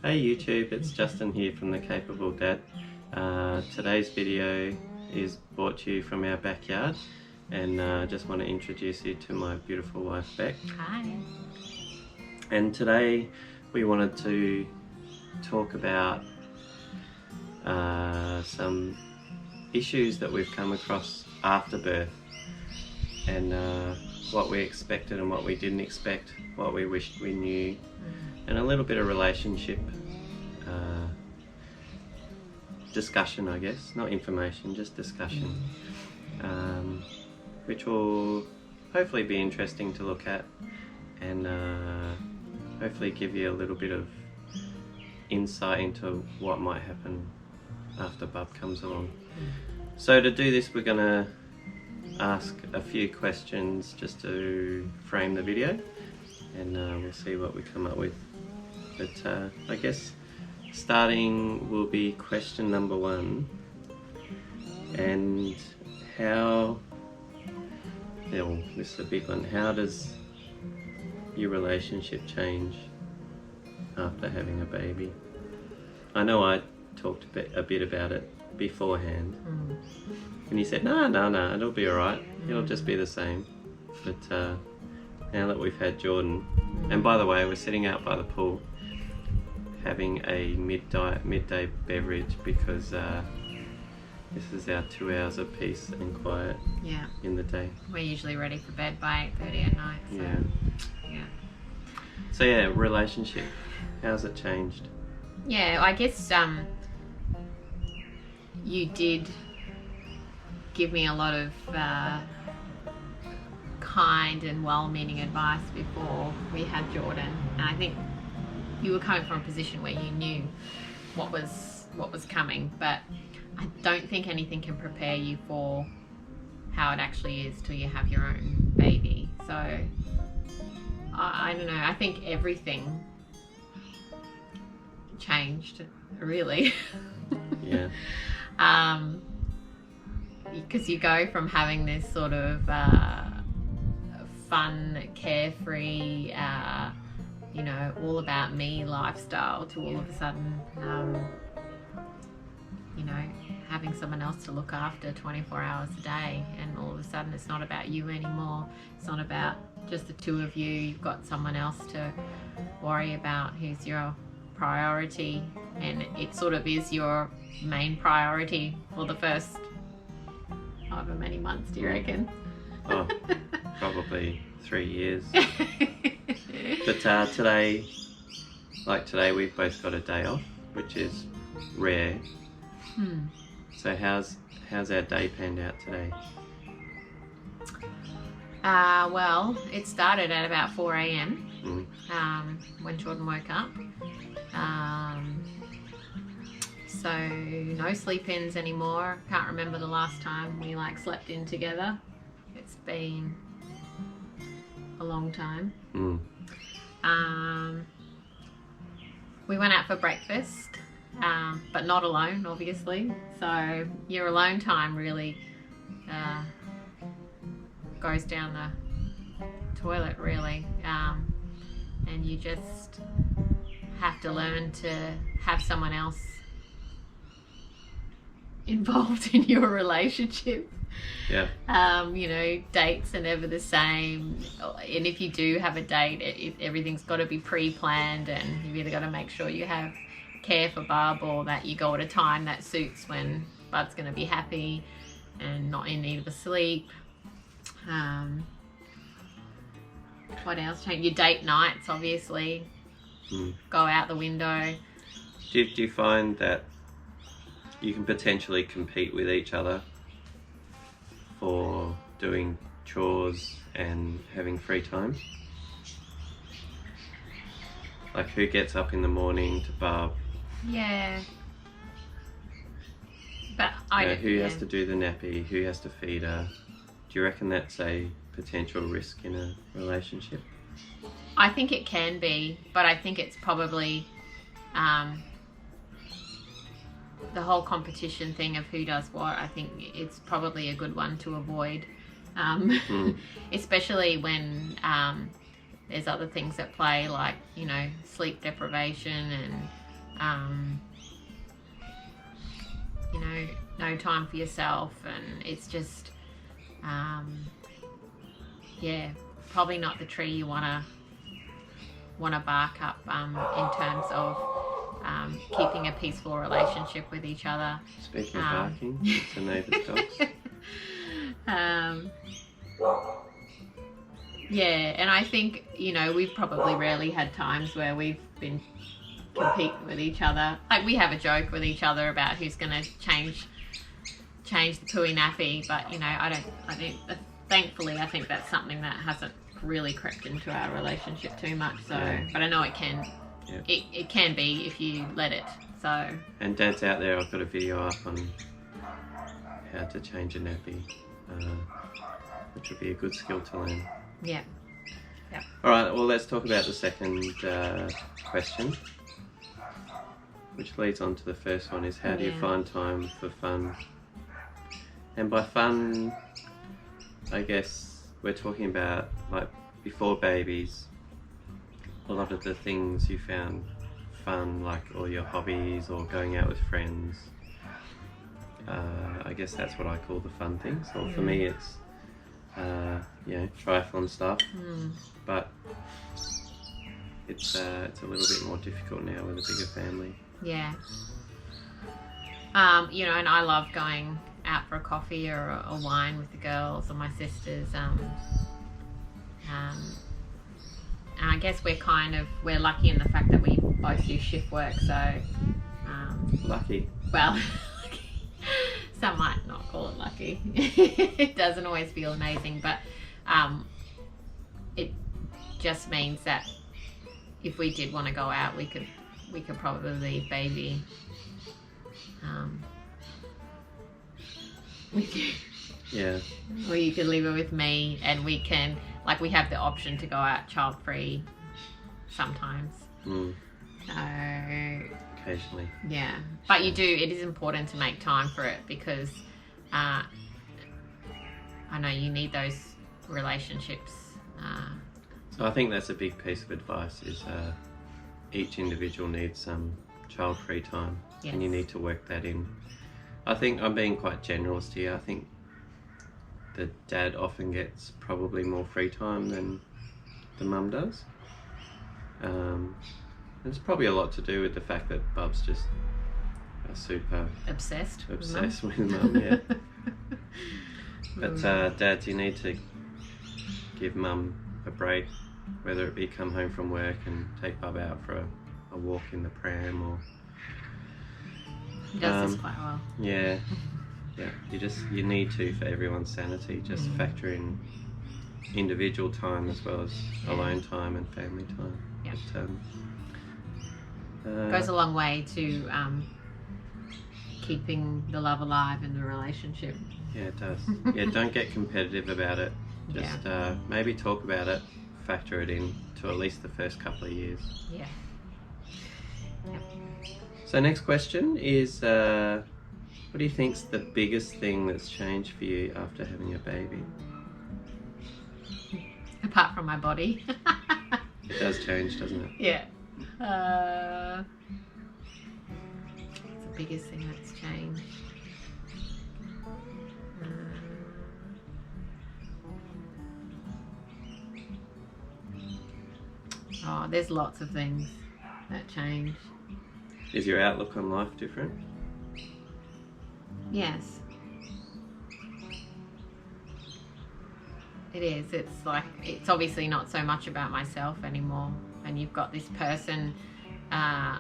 Hey YouTube, it's Justin here from The Capable Dad. Today's video is brought to you from our backyard, and I just want to introduce you to my beautiful wife Beck. Hi. And today we wanted to talk about some issues that we've come across after birth, and what we expected and what we didn't expect, what we wished we knew, and a little bit of relationship discussion, I guess, not information, just discussion, which will hopefully be interesting to look at, and hopefully give you a little bit of insight into what might happen after bub comes along. So to do this, we're going to ask a few questions just to frame the video, and we'll see what we come up with. But I guess starting will be question number one, and this is a big one, how does your relationship change after having a baby? I know I talked a bit about it beforehand, and you said no, it'll be alright, it'll just be the same. But now that we've had Jordan, and by the way, we're sitting out by the pool having a midday beverage because this is our 2 hours of peace and quiet in the day. We're usually ready for bed by 8:30 at night. So yeah, relationship, how's it changed? Yeah, I guess you did give me a lot of kind and well-meaning advice before we had Jordan, and I think you were coming from a position where you knew what was coming, but I don't think anything can prepare you for how it actually is till you have your own baby. So I don't know, I think everything changed, really. Yeah. Because you go from having this sort of fun, carefree, all about me lifestyle to all of a sudden, having someone else to look after 24 hours a day, and all of a sudden it's not about you anymore. It's not about just the two of you. You've got someone else to worry about who's your priority, and it sort of is your main priority for the first however many months, do you reckon? Oh, probably 3 years. But today we've both got a day off, which is rare. So how's our day panned out today? Well, it started at about 4 a.m. When Jordan woke up. So no sleep-ins anymore. Can't remember the last time we slept in together. It's been a long time. We went out for breakfast, but not alone, obviously. So your alone time really goes down the toilet, really, and you just have to learn to have someone else involved in your relationship. Yeah. Dates are never the same, and if you do have a date, everything's got to be pre-planned, and you've either got to make sure you have care for Bub, or that you go at a time that suits when Bub's going to be happy and not in need of a sleep. What else changed? Your date nights, obviously, go out the window. Do you find that you can potentially compete with each other for doing chores and having free time? Like, who gets up in the morning to Bub? Yeah. But who has to do the nappy? Who has to feed her? Do you reckon that's a potential risk in a relationship? I think it can be, but I think it's probably the whole competition thing of who does what. I think it's probably a good one to avoid, especially when there's other things at play, like sleep deprivation and you know, no time for yourself, and it's just, yeah, probably not the tree you want to bark up in terms of keeping a peaceful relationship with each other. Speaking of barking, it's the neighbour's dogs. Yeah, and I think, you know, we've probably rarely had times where we've been competing with each other. Like, we have a joke with each other about who's going to change the pooey nappy, but, you know, I think thankfully I think that's something that hasn't really crept into our relationship too much. So, yeah. But I know it can. Yeah. It can be if you let it. So. And Dad's out there. I've got a video up on how to change a nappy, which would be a good skill to learn. Yeah. Yeah. All right. Well, let's talk about the second question, which leads on to the first one. Is how do you find time for fun? And by fun, I guess we're talking about, like, before babies, a lot of the things you found fun, like all your hobbies or going out with friends. I guess that's what I call the fun things. Or for me, it's triathlon stuff. But it's a little bit more difficult now with a bigger family. Yeah. You know, and I love going out for a coffee or a wine with the girls or my sisters. And I guess we're lucky in the fact that we both do shift work, so lucky. Well, some might not call it lucky. It doesn't always feel amazing, but it just means that if we did want to go out, we could probably leave baby with you. Yeah. Or you could leave her with me, and we can, like, we have the option to go out child-free sometimes. Occasionally. Yeah. But it is important to make time for it, because I know you need those relationships. So I think that's a big piece of advice, is each individual needs some child-free time. Yes. And you need to work that in. I think I'm being quite generalist here. I think the dad often gets probably more free time than the mum does. It's probably a lot to do with the fact that Bub's just super obsessed with mum, yeah. But dads, you need to give mum a break, whether it be come home from work and take Bub out for a walk in the pram, or he does this quite well. Yeah. Yeah, you need to, for everyone's sanity, just factor in individual time as well as alone time and family time. Yeah. But, goes a long way to keeping the love alive in the relationship. Yeah, it does. Yeah, don't get competitive about it. Just maybe talk about it, factor it in to at least the first couple of years. Yeah. Yep. So next question is, what do you think's the biggest thing that's changed for you after having a baby? Apart from my body. It does change, doesn't it? Yeah. It's the biggest thing that's changed. There's lots of things that change. Is your outlook on life different? Yes. It is. It's like, it's obviously not so much about myself anymore. And you've got this person, like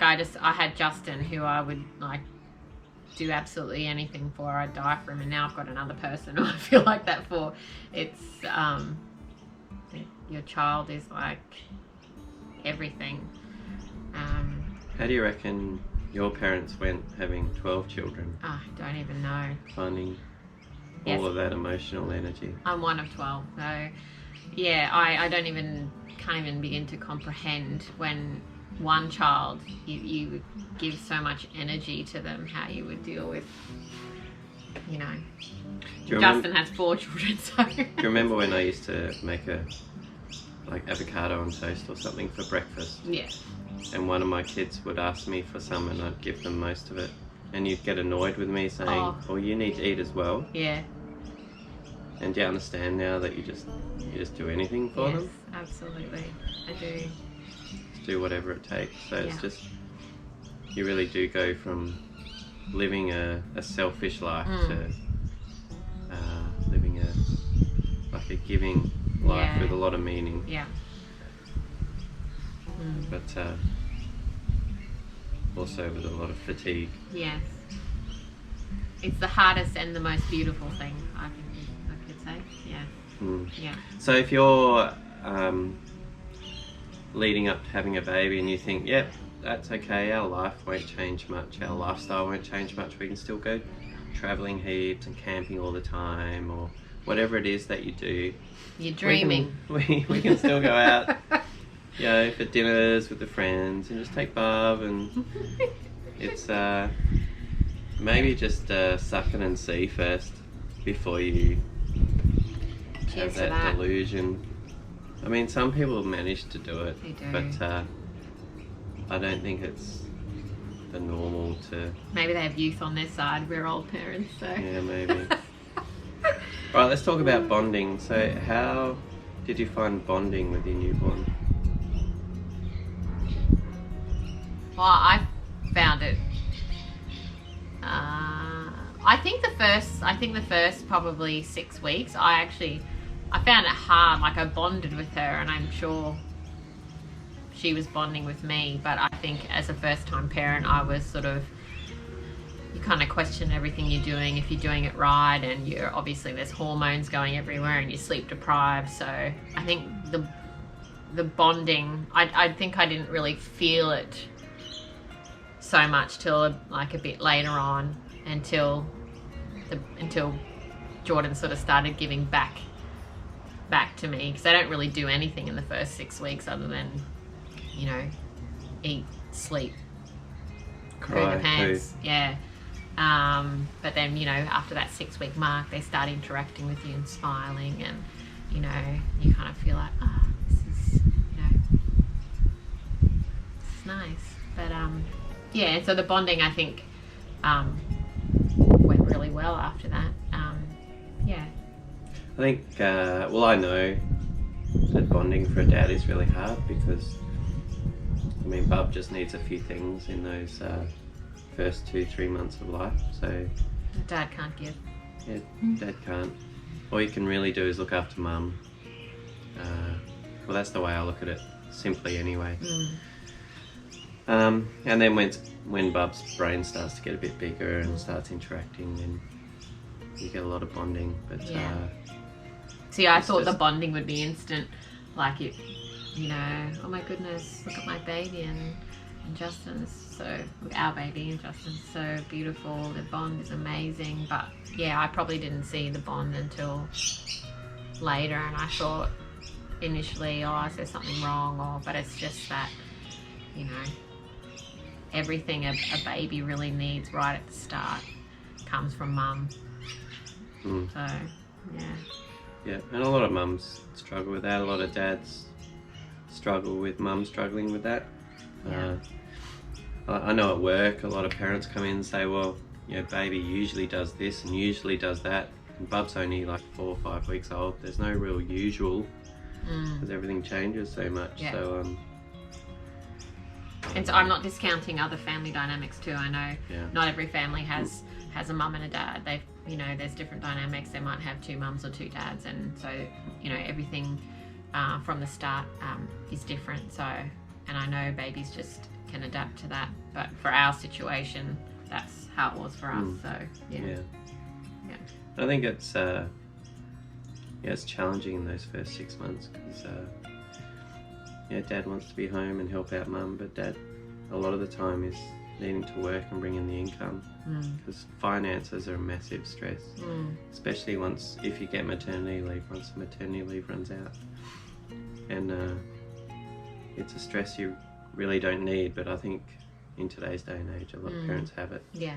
I had Justin, who I would like do absolutely anything for. I'd die for him, and now I've got another person who I feel like that for. It's, your child is like everything. How do you reckon your parents went having 12 children? I don't even know. Finding all of that emotional energy. I'm one of 12, so yeah, I can't even begin to comprehend when one child, you would give so much energy to them, how you would deal with, you know. Justin has 4 children, so. Do you remember when I used to make a like avocado on toast or something for breakfast. Yeah. And one of my kids would ask me for some and I'd give them most of it. And you'd get annoyed with me saying, "Oh, you need to eat as well." Yeah. And do you understand now that you just do anything for them? Absolutely. I do. Just do whatever it takes. So Yeah. it's just, you really do go from living a selfish life to living a giving life with a lot of meaning. Yeah. But also with a lot of fatigue. Yes. It's the hardest and the most beautiful thing, I could say. Yeah. Yeah. So if you're leading up to having a baby and you think, yep, that's okay, our life won't change much, our lifestyle won't change much, we can still go travelling heaps and camping all the time, or whatever it is that you do. You're dreaming. We can still go out, you know, for dinners with the friends and just take Bub, and it's maybe just suck it and see first before you have that delusion. I mean, some people manage to do it, they do. But I don't think it's the normal to... Maybe they have youth on their side. We're old parents, so... Yeah, maybe. Right, let's talk about bonding. So how did you find bonding with your newborn? Well, I found it... I think the first probably 6 weeks, I found it hard. Like, I bonded with her, and I'm sure she was bonding with me, but I think as a first-time parent, I was sort of, you kind of question everything you're doing, if you're doing it right, and you're obviously, there's hormones going everywhere, and you're sleep deprived. So I think the bonding, I think I didn't really feel it so much till like a bit later on, until Jordan sort of started giving back to me, because I don't really do anything in the first 6 weeks other than, you know, eat, sleep, poo the pants. Yeah. But then, you know, after that 6 week mark, they start interacting with you and smiling, and, you know, you kind of feel like, oh, this is, you know, this is nice. But yeah, so the bonding, I think, went really well after that. Yeah. I think, well, I know that bonding for a dad is really hard, because, I mean, Bub just needs a few things in those first 2-3 months of life. So Dad can't give. Yeah, Dad can't. All you can really do is look after Mum. Well, that's the way I look at it, simply anyway. And then when Bub's brain starts to get a bit bigger and starts interacting, then you get a lot of bonding. But yeah. See, I thought the bonding would be instant, like it, you know, oh my goodness, look at my baby and Justin's so, our baby and Justin's so beautiful, the bond is amazing. But yeah, I probably didn't see the bond until later, and I thought initially, oh, is there something wrong? But it's just that, you know, everything a baby really needs right at the start comes from Mum. So, yeah. Yeah, and a lot of mums struggle with that. A lot of dads struggle with Mum struggling with that. Yeah. I know at work, a lot of parents come in and say, well, you know, baby usually does this and usually does that. And Bub's only like 4 or 5 weeks old. There's no real usual, because everything changes so much. Yeah. So, and so I'm not discounting other family dynamics too. I know not every family has a mum and a dad. They've, you know, there's different dynamics. They might have 2 mums or 2 dads, and so, you know, everything from the start is different. So, and I know babies just can adapt to that, but for our situation, that's how it was for us. So yeah. I think it's it's challenging in those first 6 months, because Dad wants to be home and help out Mum, but Dad a lot of the time is needing to work and bring in the income, because finances are a massive stress, especially if you get maternity leave, once the maternity leave runs out. And it's a stress you really don't need, but I think in today's day and age, a lot of parents have it. Yeah.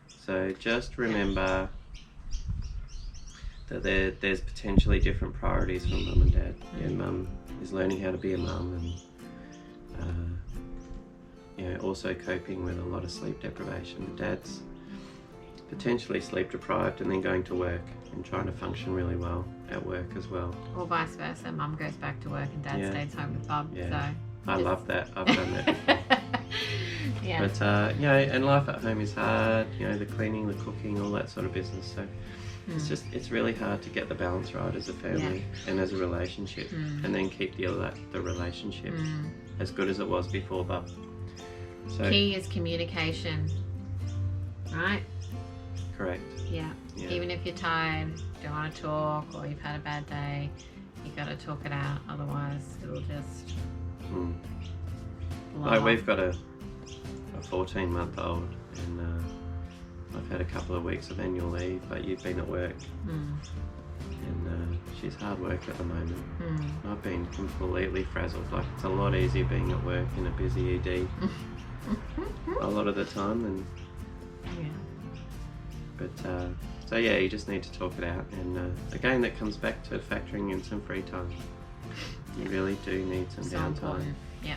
So just remember that there's potentially different priorities from Mum and Dad. Yeah, Mum is learning how to be a mum, and you know, also coping with a lot of sleep deprivation. Dad's potentially sleep deprived and then going to work and trying to function really well at work as well. Or vice versa, Mum goes back to work and Dad Yeah. stays home with Bub. Yeah. So I love that. I've done that before. yeah. But you know, and life at home is hard. You know, the cleaning, the cooking, all that sort of business. So it's really hard to get the balance right as a family and as a relationship, and then keep the relationship as good as it was before. But so key is communication, right? correct. Yeah. Even if you're tired, don't want to talk, or you've had a bad day, you got to talk it out. Otherwise, it'll just. Like we've got a 14-month-old, and I've had a couple of weeks of annual leave, but you've been at work, and she's hard work at the moment. I've been completely frazzled. Like, it's a lot easier being at work in a busy ED a lot of the time, and but so yeah, you just need to talk it out, and again, that comes back to factoring in some free time. You really do need some downtime. Yeah.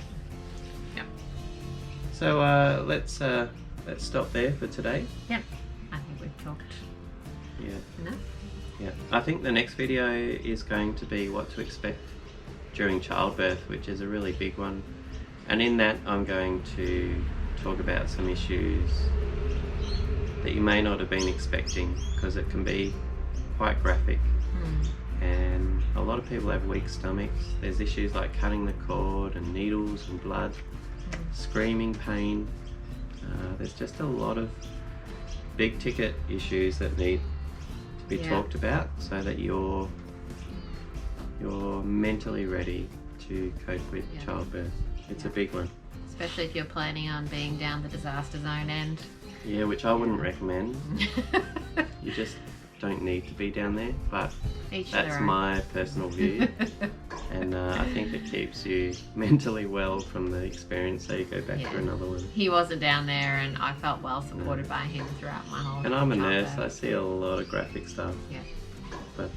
So let's stop there for today. Yep. I think we've talked enough. Yeah. I think the next video is going to be what to expect during childbirth, which is a really big one. And in that, I'm going to talk about some issues that you may not have been expecting, because it can be quite graphic. And a lot of people have weak stomachs. There's issues like cutting the cord and needles and blood, screaming pain. There's just a lot of big ticket issues that need to be talked about, so that you're mentally ready to cope with childbirth. It's a big one. Especially if you're planning on being down the disaster zone end. Yeah, which I wouldn't recommend. You just don't need to be down there, but that's my personal view. And I think it keeps you mentally well from the experience, so you go back for another one. He wasn't down there, and I felt well supported by him throughout my whole. And I'm a nurse, I see a lot of graphic stuff. Yeah. But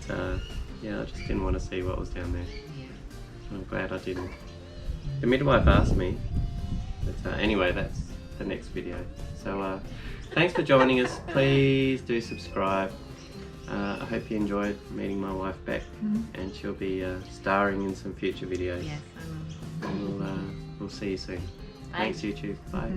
yeah, I just didn't want to see what was down there. Yeah. I'm glad I didn't. The midwife asked me, but anyway, that's the next video. So thanks for joining us. Please do subscribe. I hope you enjoyed meeting my wife Beck, and she'll be starring in some future videos. Yes, I will. And we'll see you soon. Bye. Thanks, YouTube. Bye.